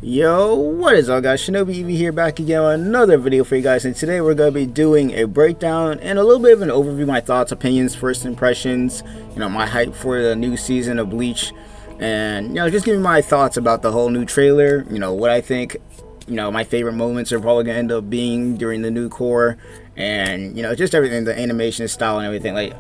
Yo, what is up guys, ShinobiEevee here, back again on another video for you guys, and today we're going to be doing a breakdown and a little bit of an overview, my thoughts, opinions, first impressions, my hype for the new season of Bleach, and just giving my thoughts about the whole new trailer, what I think, my favorite moments are probably going to end up being during the new core, and just everything, the animation style and everything,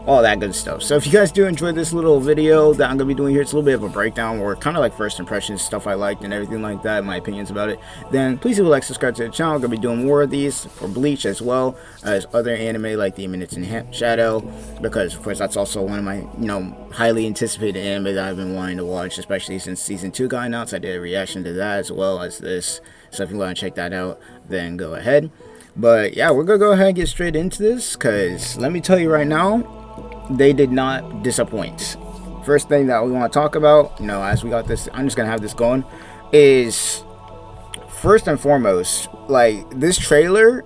all that good stuff. So if you guys do enjoy this little video that I'm gonna be doing here, it's a little bit of a breakdown or kind of like first impressions, stuff I liked and everything like that, my opinions about it, then please do like, subscribe to the channel. I'm gonna be doing more of these for Bleach as well as other anime like the Minutes in Shadow, because of course that's also one of my highly anticipated anime that I've been wanting to watch, especially since season 2 got announced. I did a reaction to that as well as this, so if you want to check that out, then go ahead. But yeah, we're gonna go ahead and get straight into this, because let me tell you right now, they did not disappoint. First thing that we want to talk about, as we got this, I'm just gonna have this going, is first and foremost, like this trailer,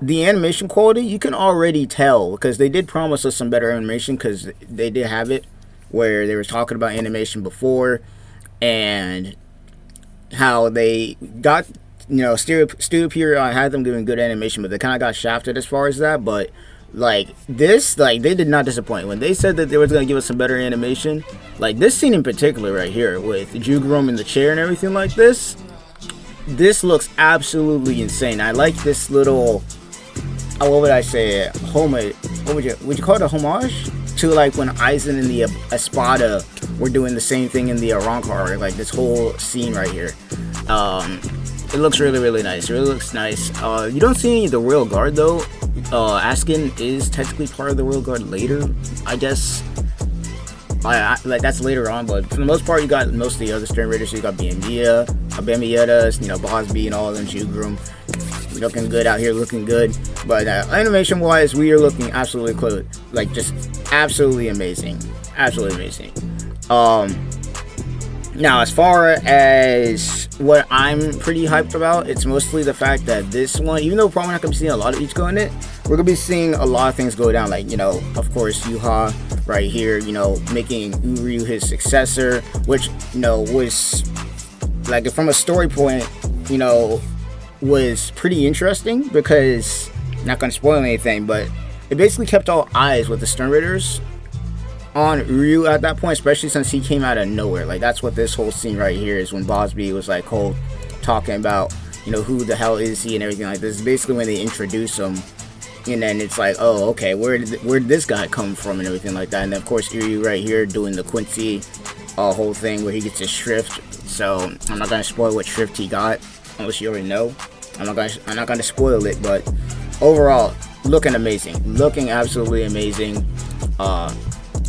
the animation quality, you can already tell, because they did promise us some better animation, because they did have it where they were talking about animation before and how they got, Studio Period had them doing good animation, but they kind of got shafted as far as that. But like this, they did not disappoint when they said that they was gonna give us some better animation. Like this scene in particular right here with Jugrom in the chair and everything like this looks absolutely insane. I like this little, what would I say, would you call it, a homage to like when Aizen and the Espada were doing the same thing in the Arrancar, like this whole scene right here. It looks really nice. It really looks nice. You don't see any of the Royal Guard though. Askin is technically part of the Royal Guard later, I guess. Like that's later on, but for the most part, you got most of the other Stern Raiders. So you got Bamietas, Bosby, and all of them. Jugrom looking good out here, looking good. But animation-wise, we are looking absolutely close, like just absolutely amazing, absolutely amazing. Now, as far as what I'm pretty hyped about, it's mostly the fact that this one, even though we're probably not going to be seeing a lot of each go in it, we're going to be seeing a lot of things go down. Like, of course, Yuha right here, making Uryu his successor, which, was, like, from a story point, was pretty interesting, because, not going to spoil anything, but it basically kept all eyes with the Stern Raiders on Uryu at that point, especially since he came out of nowhere. Like that's what this whole scene right here is, when Bosby was like talking about who the hell is he and everything like this. Basically when they introduce him, and then it's like, oh okay, where did this guy come from and everything like that. And then of course Uryu right here doing the Quincy whole thing where he gets his shrift. So I'm not gonna spoil what shrift he got unless you already know. I'm not gonna spoil it, but overall looking amazing, looking absolutely amazing.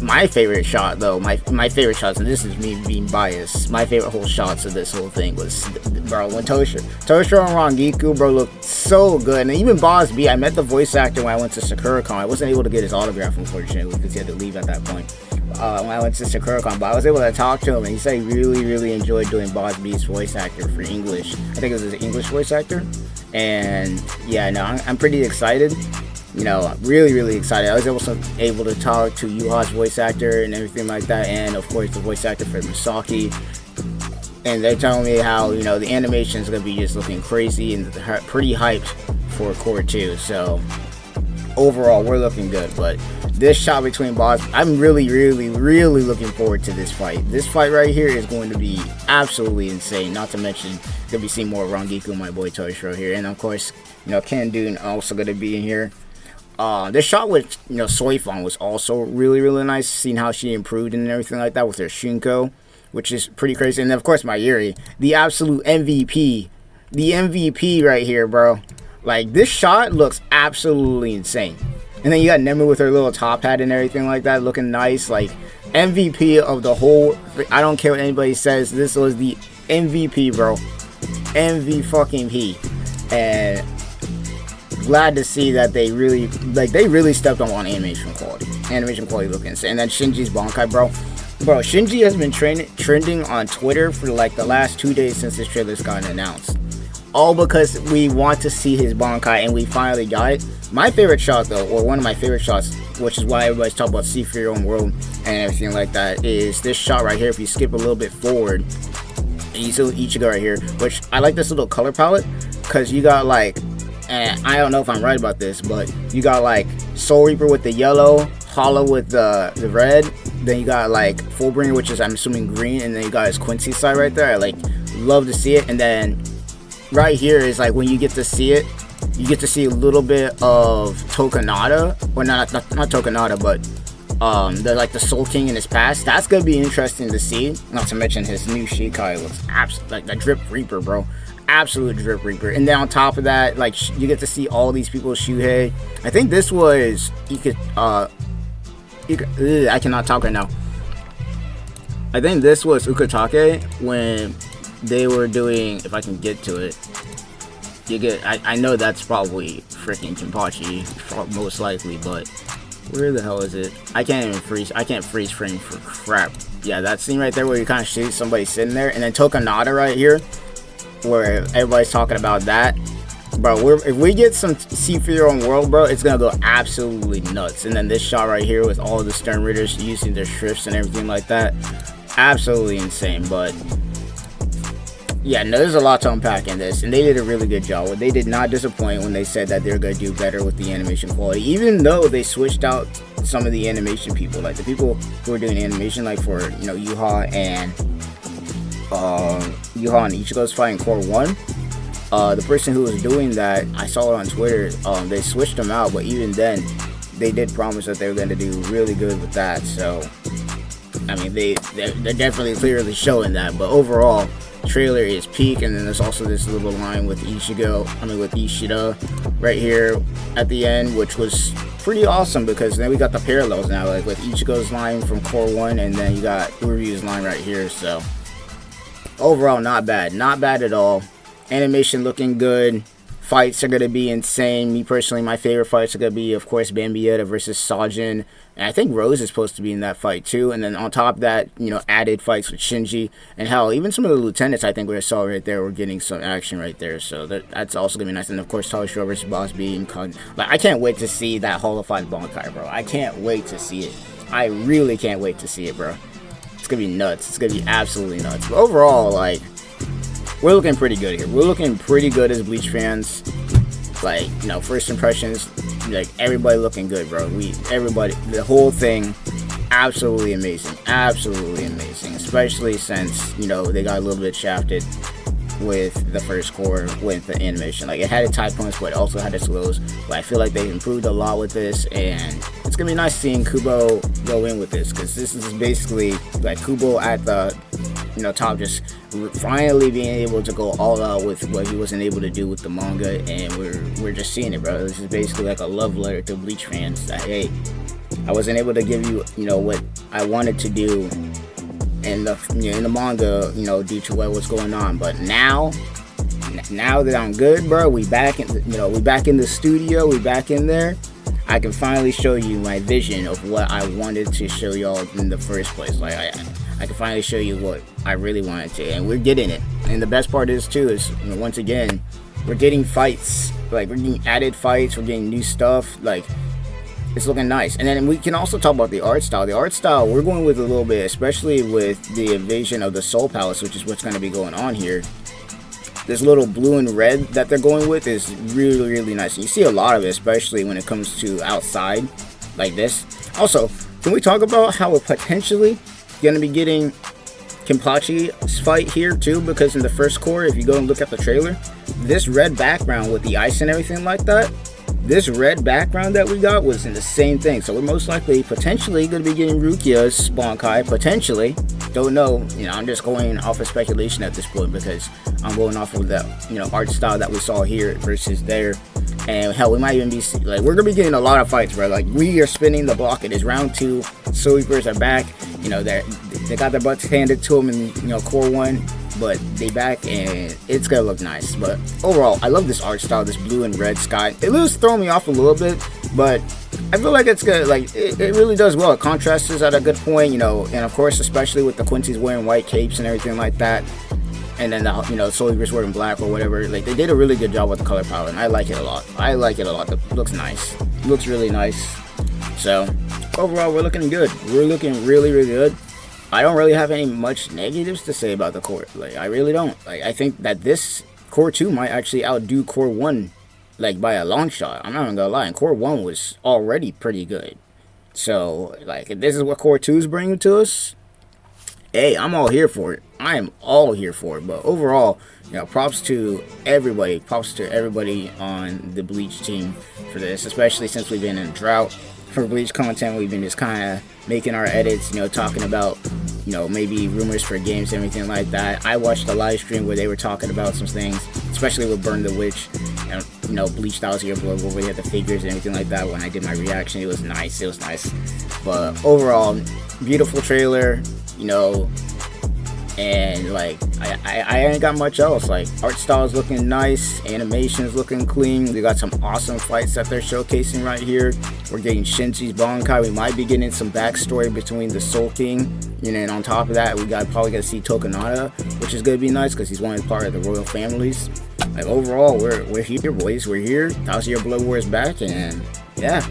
My favorite shot though, my favorite shots, and this is me being biased, my favorite whole shots of this whole thing was, bro, when Toshiro and Rangiku, bro, looked so good. And even Bosby, I met the voice actor when I went to SakuraCon. I wasn't able to get his autograph, unfortunately, because he had to leave at that point. When I went to SakuraCon, but I was able to talk to him, and he said he really enjoyed doing Bosby's voice actor for English. I think it was his English voice actor. And yeah, no, I'm pretty excited. Really excited. I was able to talk to Yuha's voice actor and everything like that, and of course the voice actor for Misaki, and they're telling me how the animation is gonna be just looking crazy, and they're pretty hyped for Core 2. So overall we're looking good. But this shot between Boss, I'm really looking forward to this fight. This fight right here is going to be absolutely insane. Not to mention gonna be seeing more Rangiku, my boy Toshiro here, and of course Ken Dune also gonna be in here. This shot with Soifon was also really nice, seeing how she improved and everything like that with her Shinko, which is pretty crazy. And then of course Mayuri, the absolute MVP, the MVP right here, bro. Like this shot looks absolutely insane. And then you got Nemu with her little top hat and everything like that, looking nice. Like MVP of the whole, I don't care what anybody says, this was the MVP, bro. MVP. And glad to see that they really stepped on animation quality. Animation quality looking insane. And then Shinji's Bankai, bro. Shinji has been trending on Twitter for like the last 2 days since this trailer's gotten announced. All because we want to see his Bankai, and we finally got it. My favorite shot though, or one of my favorite shots, which is why everybody's talking about Cfyow World and everything like that, is this shot right here. If you skip a little bit forward, Ichigo right here, which I like this little color palette because you got like, and I don't know if I'm right about this, but you got like Soul Reaper with the yellow, Hollow with the red, then you got like Fullbringer, which is I'm assuming green, and then you got his Quincy side right there. I like love to see it. And then right here is like when you get to see it, you get to see a little bit of Tokonada, or not Tokonada, but the like the Soul King in his past. That's gonna be interesting to see. Not to mention his new Shikai looks absolutely like the Drip Reaper, bro. Absolute Drip Reaper. And then on top of that, like you get to see all these people. Shuhei, I think this was I cannot talk right now. I think this was Ukitake when they were doing, if I can get to it, you get, I know that's probably freaking Kenpachi, most likely, but where the hell is it? I can't freeze frame for crap. Yeah, that scene right there where you kind of shoot somebody sitting there, and then Tokonada right here, where everybody's talking about that. Bro, if we get some Cfyow on World, bro, it's gonna go absolutely nuts. And then this shot right here with all the Stern Ritters using their shrifts and everything like that, absolutely insane. But yeah, no, there's a lot to unpack in this, and they did a really good job. They did not disappoint when they said that they're gonna do better with the animation quality, even though they switched out some of the animation people, like the people who were doing animation, like for Yuha and Ichigo's fight in Core 1. The person who was doing that, I saw it on Twitter, they switched them out, but even then, they did promise that they were going to do really good with that. So, I mean, they're definitely clearly showing that. But overall, trailer is peak, and then there's also this little line with with Ishida right here at the end, which was pretty awesome because then we got the parallels now, like with Ichigo's line from Core 1, and then you got Uryu's line right here. So, overall, not bad at all. Animation looking good. Fights are going to be insane. Me personally, my favorite fights are going to be, of course, Bambietta versus Sajin. And I think Rose is supposed to be in that fight too. And then on top of that, added fights with Shinji. And hell, even some of the lieutenants I think we saw right there were getting some action right there. So that's also going to be nice. And of course, Tali Shore versus Boss B. Like, I can't wait to see that holified Bankai, bro. I can't wait to see it. I really can't wait to see it, bro. It's going to be nuts. It's going to be absolutely nuts. But overall, like, we're looking pretty good here. We're looking pretty good as Bleach fans. Like, first impressions, like, everybody looking good, bro. The whole thing, absolutely amazing. Absolutely amazing. Especially since, they got a little bit shafted with the first core with the animation. Like, it had its high points, but it also had its lows. But I feel like they improved a lot with this, and it's gonna be nice seeing Kubo go in with this, because this is basically like Kubo at the top, just finally being able to go all out with what he wasn't able to do with the manga, and we're just seeing it, bro. This is basically like a love letter to Bleach fans that, hey, I wasn't able to give you what I wanted to do in the manga, due to what was going on, but now that I'm good, bro, we back in the studio, we back in there. I can finally show you my vision of what I wanted to show y'all in the first place. Like, I can finally show you what I really wanted to, and we're getting it. And the best part is once again, we're getting fights. Like, we're getting added fights, we're getting new stuff. Like, it's looking nice. And then we can also talk about the art style. The art style we're going with a little bit, especially with the invasion of the Soul Palace, which is what's going to be going on here. This little blue and red that they're going with is really, really nice. And you see a lot of it, especially when it comes to outside, like this. Also, can we talk about how we're potentially going to be getting Kenpachi's fight here too? Because in the first core, if you go and look at the trailer, this red background with the ice and everything like that, this red background that we got was in the same thing. So we're most likely, potentially, going to be getting Rukia's Bankai. Potentially. Don't know. I'm just going off of speculation at this point, because I'm going off of the, art style that we saw here versus there. And hell, we might even be, like, we're going to be getting a lot of fights, bro. Like, we are spinning the block. It is round 2. Soul Reapers are back. They got their butts handed to them in, Core 1. But they back, and it's gonna look nice. But overall, I love this art style, this blue and red sky. It was throwing me off a little bit, but I feel like it's good. Like, it really does well. It contrasts at a good point, and of course, especially with the Quincy's wearing white capes and everything like that. And then the Soul Reapers wearing black or whatever. Like, they did a really good job with the color palette, and I like it a lot. It looks nice. It looks really nice. So overall, we're looking good. We're looking really, really good. I don't really have any much negatives to say about the core. Like, I really don't. Like, I think that this core 2 might actually outdo core 1, like, by a long shot. I'm not even gonna lie. And core 1 was already pretty good. So, like, if this is what core 2 is bringing to us, hey, I'm all here for it. I am all here for it. But overall, you know, props to everybody. Props to everybody on the Bleach team for this, especially since we've been in a drought for Bleach content. We've been just kind of making our edits, you know, talking about, you know, maybe rumors for games and everything like that. I watched a live stream where they were talking about some things, especially with Burn the Witch and, you know, Bleach Tybw Blood, where we had the figures and everything like that. When I did my reaction, it was nice. It was nice. But overall, beautiful trailer, you know. And like I ain't got much else. Like, art style is looking nice, animation's looking clean. We got some awesome fights that they're showcasing right here. We're getting Shinjis Bankai. We might be getting some backstory between the Soul King. You know, and on top of that, we probably gonna see Tokonada, which is gonna be nice because he's one of part of the royal families. Like, overall, we're here, boys. We're here. Thousand-Year Blood War is back, and yeah,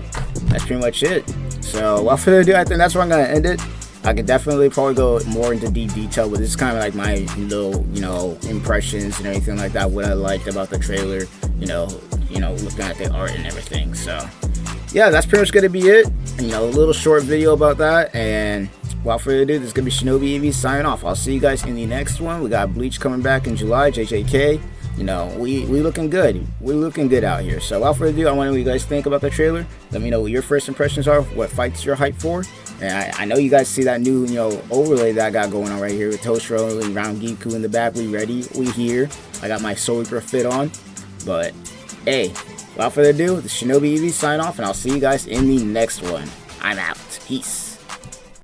that's pretty much it. So without further ado, I think that's where I'm gonna end it. I could definitely probably go more into deep detail, but this is kind of like my little, you know, impressions and everything like that, what I liked about the trailer, you know, looking at the art and everything. So yeah, that's pretty much gonna be it. You know, a little short video about that. And without further ado, this is gonna be ShinobiEevee signing off. I'll see you guys in the next one. We got Bleach coming back in July, JJK. You know, we looking good. We're looking good out here. So without further ado, I want to know what you guys think about the trailer. Let me know what your first impressions are, what fights you're hyped for. And I know you guys see that new, you know, overlay that I got going on right here with Toshiro and Round Giku in the back. We ready. We here. I got my Soul Reaper fit on. But, hey, without further ado, the ShinobiEevee sign off, and I'll see you guys in the next one. I'm out. Peace.